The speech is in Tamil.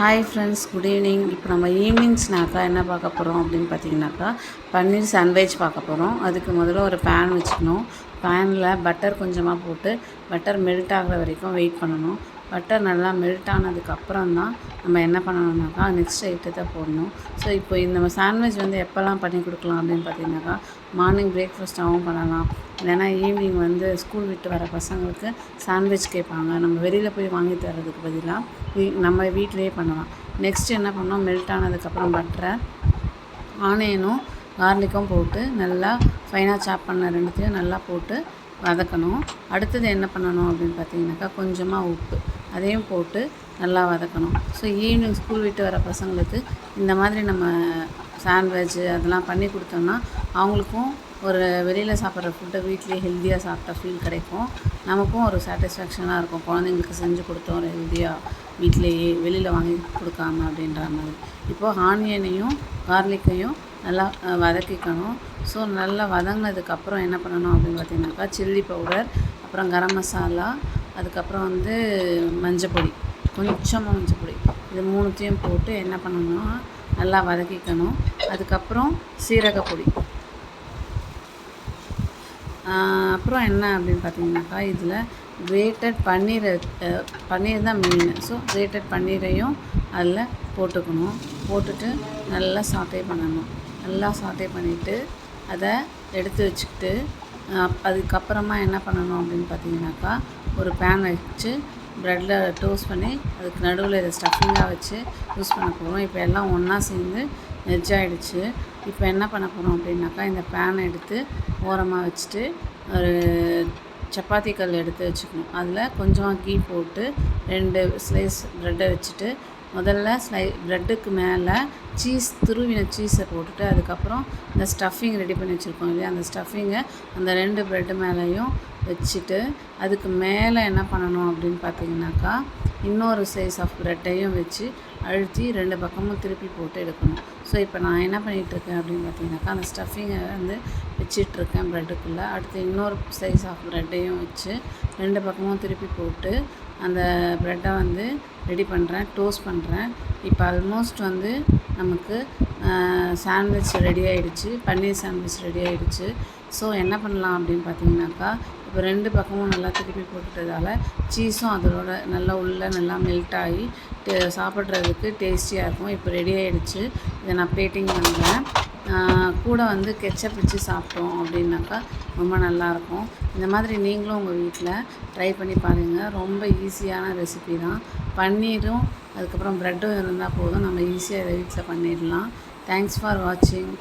Hi friends, good evening. இப்போ நம்ம ஈவினிங் ஸ்நாக்காக என்ன பார்க்க போகிறோம் அப்படின்னு பார்த்தீங்கன்னாக்கா, பன்னீர் சாண்ட்விச் பார்க்க போகிறோம். அதுக்கு முதல்ல ஒரு பேன் வச்சுக்கணும். பேனில் பட்டர் கொஞ்சமாக போட்டு பட்டர் மெல்ட் ஆகிற வரைக்கும் வெயிட் பண்ணணும். பட்டர் நல்லா மெல்ட் ஆனதுக்கப்புறம் தான் நம்ம என்ன பண்ணணும்னாக்கா நெக்ஸ்ட் ஐட்டத்தை போடணும். ஸோ இப்போ இந்த சாண்ட்விச் எப்போல்லாம் பண்ணி கொடுக்கலாம் அப்படின்னு பார்த்தீங்கன்னாக்கா, மார்னிங் பிரேக்ஃபாஸ்ட்டாகவும் பண்ணலாம். இல்லைன்னா ஈவினிங் ஸ்கூல் விட்டு வர பசங்களுக்கு சாண்ட்விச் கேட்பாங்க. நம்ம வெளியில் போய் வாங்கி தரதுக்கு பதிலாக நம்ம வீட்டிலையே பண்ணலாம். நெக்ஸ்ட்டு என்ன பண்ணோம், மெல்ட் ஆனதுக்கப்புறம் பட்டரை ஆனியனும் கார்லிக்கும் போட்டு நல்லா ஃபைனாக சாப் பண்ண ரெண்டுத்தையும் நல்லா போட்டு வதக்கணும். அடுத்தது என்ன பண்ணணும் அப்படின்னு பார்த்தீங்கன்னாக்கா, கொஞ்சமாக உப்பு அதையும் போட்டு நல்லா வதக்கணும். ஸோ ஈவினிங் ஸ்கூல் விட்டு வர பசங்களுக்கு இந்த மாதிரி நம்ம சாண்ட்விட்சு அதெல்லாம் பண்ணி கொடுத்தோம்னா அவங்களுக்கும் ஒரு வெளியில் சாப்பிட்ற ஃபுட்டை வீட்லேயே ஹெல்த்தியாக சாப்பிட்டா ஃபீல் கிடைக்கும். நமக்கும் ஒரு சாட்டிஸ்ஃபேக்ஷனாக இருக்கும், குழந்தைங்களுக்கு செஞ்சு கொடுத்தோம் ஒரு ஹெல்த்தியாக வீட்டிலேயே வெளியில் வாங்கி கொடுக்காம அப்படின்ற மாதிரி. இப்போது ஆனியனையும் கார்லிக்கையும் நல்லா வதக்கிக்கணும். ஸோ நல்லா வதங்கினதுக்கப்புறம் என்ன பண்ணணும் அப்படின்னு பார்த்தீங்கன்னாக்கா, சில்லி பவுடர், அப்புறம் கரம் மசாலா, அதுக்கப்புறம் மஞ்சப்பொடி, கொஞ்சமாக மஞ்சப்பொடி, இது மூணுத்தையும் போட்டு என்ன பண்ணணும்னா நல்லா வதக்கிக்கணும். அதுக்கப்புறம் சீரகப்பொடி, அப்புறம் என்ன அப்படின்னு பார்த்தீங்கன்னாக்கா, இதில் கிரேட்டட் பன்னீர் தான் மெயின். ஸோ கிரேட்டட் பன்னீரையும் அதில் போட்டுக்கணும். போட்டுட்டு நல்லா சாட்டே பண்ணணும். நல்லா சாட்டே பண்ணிவிட்டு அதை எடுத்து வச்சுக்கிட்டு அதுக்கப்புறமா என்ன பண்ணணும் அப்படின்னு பார்த்தீங்கன்னாக்கா, ஒரு பேன் வச்சு ப்ரெட்டில் டோஸ்ட் பண்ணி அதுக்கு நடுவில் இதை ஸ்டஃபிங்காக வச்சு யூஸ் பண்ண போகிறோம். இப்போ எல்லாம் ஒன்றா சேர்ந்து வெஜ் ஆகிடுச்சு. இப்போ என்ன பண்ண போகிறோம் அப்படின்னாக்கா, இந்த பேனை எடுத்து ஓரமாக வச்சுட்டு ஒரு சப்பாத்தி கல் எடுத்து வச்சுக்கணும். அதில் கொஞ்சமாக கீ போட்டு 2 ஸ்லைஸ் ப்ரெட்டை வச்சுட்டு முதல்ல ப்ரெட்டுக்கு மேலே துருவின சீஸை போட்டுட்டு அதுக்கப்புறம் இந்த ஸ்டஃபிங் ரெடி பண்ணி வச்சுருக்கோம் இல்லையா, அந்த ஸ்டஃபிங்கை அந்த 2 ப்ரெட்டு மேலேயும் வச்சுட்டு அதுக்கு மேலே என்ன பண்ணணும் அப்படின்னு பார்த்தீங்கன்னாக்கா, இன்னொரு சைஸ் ஆஃப் ப்ரெட்டையும் வச்சு அழுத்தி 2 பக்கமும் திருப்பி போட்டு எடுக்கணும். ஸோ இப்போ நான் என்ன பண்ணிகிட்ருக்கேன் அப்படின்னு பார்த்தீங்கன்னாக்கா, அந்த ஸ்டஃபிங்கை வச்சிட்ருக்கேன் ப்ரெட்டுக்குள்ளே. அடுத்து இன்னொரு சைஸ் ஆஃப் ப்ரெட்டையும் வச்சு 2 பக்கமும் திருப்பி போட்டு அந்த ப்ரெட்டை ரெடி பண்ணுறேன், டோஸ்ட் பண்ணுறேன். இப்போ ஆல்மோஸ்ட் நமக்கு சாண்ட்விச் ரெடி ஆகிடுச்சு, பன்னீர் சாண்ட்விச் ரெடி ஆகிடுச்சு. ஸோ என்ன பண்ணலாம் அப்படின்னு பார்த்தீங்கன்னாக்கா, இப்போ 2 பக்கமும் நல்லா திருப்பி போட்டுட்டதால் சீஸும் அதோட நல்லா மெல்ட் ஆகி சாப்பிட்றதுக்கு டேஸ்டியாக இருக்கும். இப்போ ரெடி ஆகிடுச்சு. இதை நான் பிளேட்டிங் பண்ணுறேன். கூட கெச்சப் வச்சு சாப்பிட்டோம் அப்படின்னாக்கா ரொம்ப நல்லாயிருக்கும். இந்த மாதிரி நீங்களும் உங்கள் வீட்டில் ட்ரை பண்ணி பாருங்கள். ரொம்ப ஈஸியான ரெசிபி தான். பன்னீரும் அதுக்கப்புறம் ப்ரெட்டும் இருந்தால் போதும், நம்ம ஈஸியாக இதை வீட்டில் பண்ணிடலாம். தேங்க்ஸ் ஃபார் வாட்சிங்.